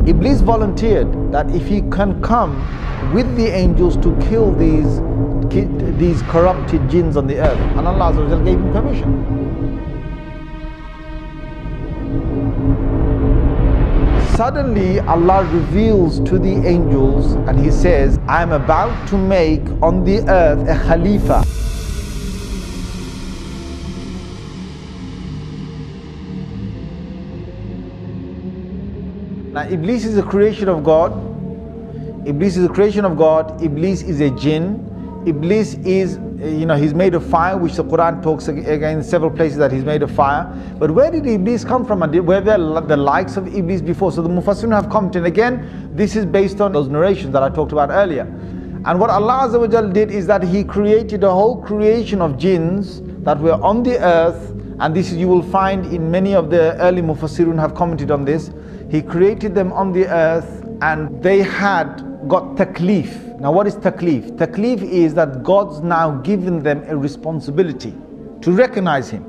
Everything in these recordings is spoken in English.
Iblis volunteered that if he can come with the angels to kill these corrupted jinns on the earth, and Allah Azza wa Jal gave him permission. Suddenly Allah reveals to the angels and He says, I am about to make on the earth a Khalifa. Now Iblis is a creation of God. Iblis is a creation of God. Iblis is a jinn. Iblis is, he's made of fire, which the Quran talks again in several places that he's made of fire. But where did Iblis come from? And were there the likes of Iblis before? So the Mufassirun have commented. Again, this is based on those narrations that I talked about earlier. And what Allah Azza wa Jal did is that He created a whole creation of jinns that were on the earth. And this you will find in many of the early Mufassirun have commented on this. He created them on the earth and they had got taklif. Now what is taklif? Taklif is that God's now given them a responsibility to recognize Him.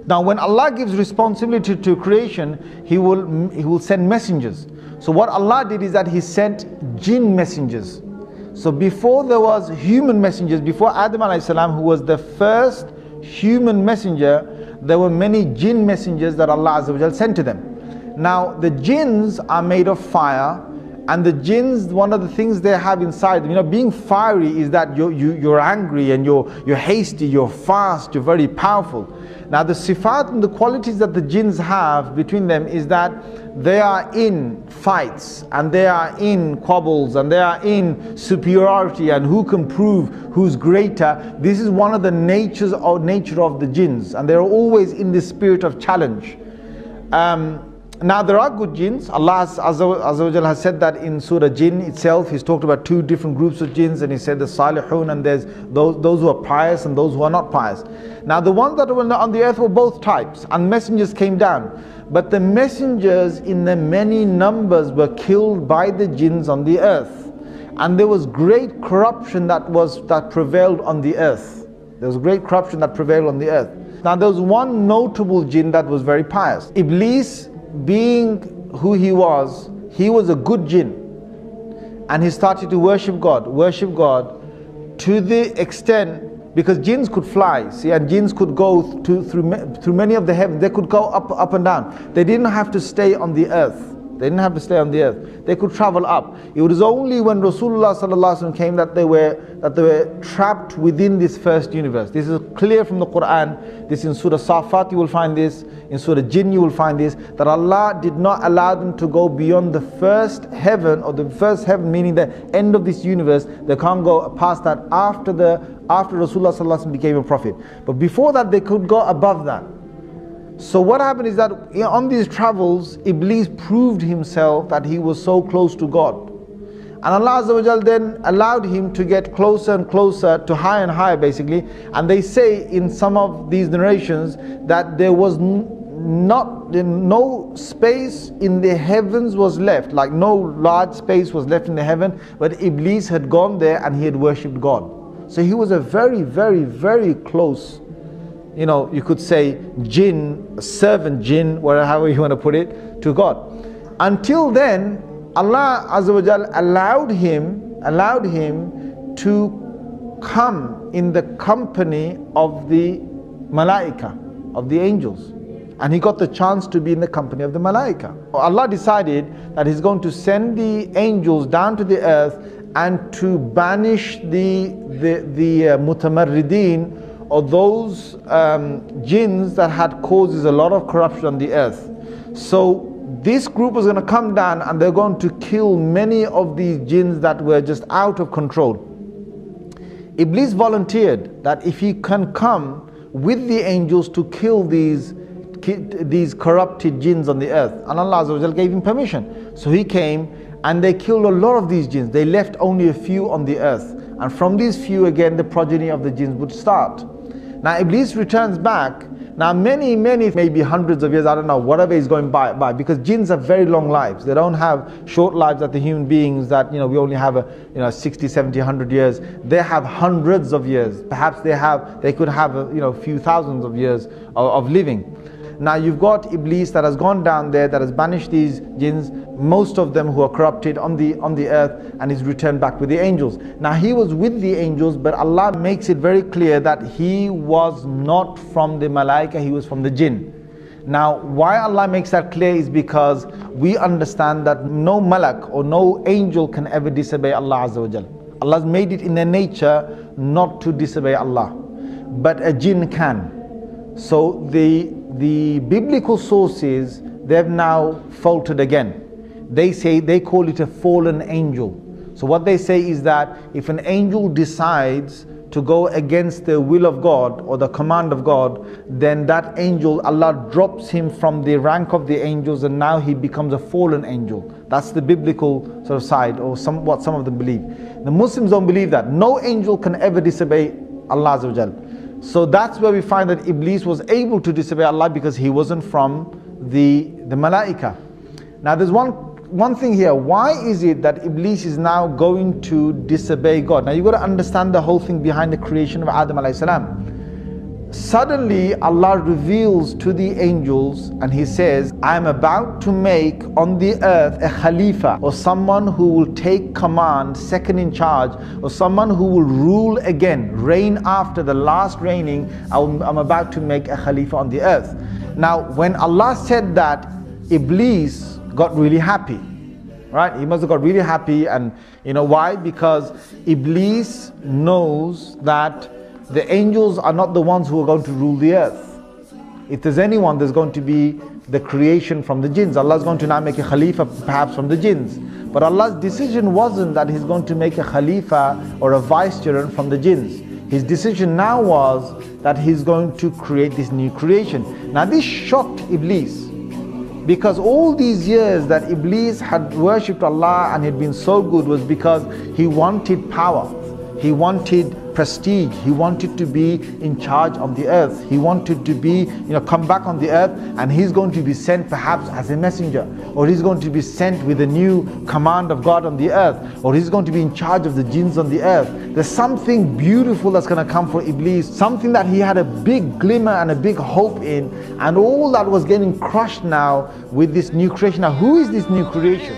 Now when Allah gives responsibility to creation, He will send messengers. So what Allah did is that He sent jinn messengers. So before there was human messengers, before Adam alayhi salam, who was the first human messenger, there were many jinn messengers that Allah Azza wa Jal sent to them. Now the jinns are made of fire, and the jinns, one of the things they have inside them, being fiery is that you're angry and you're hasty, you're fast, you're very powerful. Now the sifat and the qualities that the jinns have between them is that they are in fights and they are in quabbles and they are in superiority and who can prove who's greater. This is one of the nature of the jinns, and they're always in the spirit of challenge. Now there are good jinns. Allah Azza wa Jal has said that in Surah Jinn itself. He's talked about two different groups of jinns, and He said the salihun, and there's those who are pious and those who are not pious. Now the ones that were on the earth were both types, and messengers came down. But the messengers in the many numbers were killed by the jinns on the earth. And there was great corruption that prevailed on the earth. There was great corruption that prevailed on the earth. Now there was one notable jinn that was very pious. Iblis, being who he was a good jinn, and he started to worship God to the extent, because jinns could fly, see, and jinns could go through many of the heavens. They could go up and down. They didn't have to stay on the earth. They didn't have to stay on the earth. They could travel up. It was only when Rasulullah sallallahu alaihi wasallam came that they were trapped within this first universe. This is clear from the Quran. This in Surah Safat you will find this. In Surah Jinn you will find this. That Allah did not allow them to go beyond the first heaven, or the first heaven meaning the end of this universe. They can't go past that after Rasulullah sallallahu alaihi wasallam became a prophet. But before that they could go above that. So what happened is that on these travels, Iblis proved himself that he was so close to God. And Allah Azza wa Jal then allowed him to get closer and closer, to higher and higher basically. And they say in some of these narrations that there was no space in the heavens was left, like no large space was left in the heaven, but Iblis had gone there and he had worshipped God. So he was a very, very, very close, you could say jinn, servant jinn, however you want to put it, to God. Until then, Allah Azza wa Jal allowed him to come in the company of the malaika, of the angels. And he got the chance to be in the company of the malaika. Allah decided that He's going to send the angels down to the earth and to banish the mutamarrideen, or those jinns that had causes a lot of corruption on the earth. So this group was going to come down and they're going to kill many of these jinns that were just out of control. Iblis volunteered that if he can come with the angels to kill these corrupted jinns on the earth, and Allah Azza wa Jal gave him permission. So he came and they killed a lot of these jinns. They left only a few on the earth, and from these few again the progeny of the jinns would start. Now Iblis returns back. Now many, maybe hundreds of years, I don't know, whatever is going by, because jinns have very long lives. They don't have short lives that the human beings that, we only have 60, 70, 100 years. They have hundreds of years. Perhaps they could have a few thousands of years of living. Now you've got Iblis that has gone down there, that has banished these jinns, most of them who are corrupted on the earth, and is returned back with the angels. Now he was with the angels, but Allah makes it very clear that he was not from the malaika, he was from the jinn. Now why Allah makes that clear is because we understand that no malak or no angel can ever disobey Allah Azza wa Jal. Allah has made it in their nature not to disobey Allah, but a jinn can. So the biblical sources, they've now faltered again. They call it a fallen angel. So what they say is that if an angel decides to go against the will of God or the command of God, then that angel, Allah drops him from the rank of the angels, and now he becomes a fallen angel. That's the biblical sort of side, or what some of them believe. The Muslims don't believe that. No angel can ever disobey Allah Azza wa Jal. So that's where we find that Iblis was able to disobey Allah, because he wasn't from the malaika. Now there's one thing here. Why is it that Iblis is now going to disobey God? Now you've got to understand the whole thing behind the creation of Adam alayhi salam. Suddenly Allah reveals to the angels and he says, I am about to make on the earth a Khalifa, or someone who will take command, second in charge, or someone who will rule again, reign after the last reigning. I'm about to make a Khalifa on the earth. Now when Allah said that, Iblis got really happy, right? He must have got really happy. And you know why? Because Iblis knows that the angels are not the ones who are going to rule the earth. If there's anyone, there's going to be the creation from the jinns. Allah is going to now make a Khalifa perhaps from the jinns. But Allah's decision wasn't that He's going to make a Khalifa or a vicegerent from the jinns. His decision now was that He's going to create this new creation. Now this shocked Iblis, because all these years that Iblis had worshipped Allah and had been so good was because he wanted power, he wanted prestige, he wanted to be in charge of the earth, he wanted to be, come back on the earth, and he's going to be sent perhaps as a messenger, or he's going to be sent with a new command of God on the earth, or he's going to be in charge of the jinns on the earth. There's something beautiful that's going to come for Iblis, something that he had a big glimmer and a big hope in, and all that was getting crushed now with this new creation. Now who is this new creation?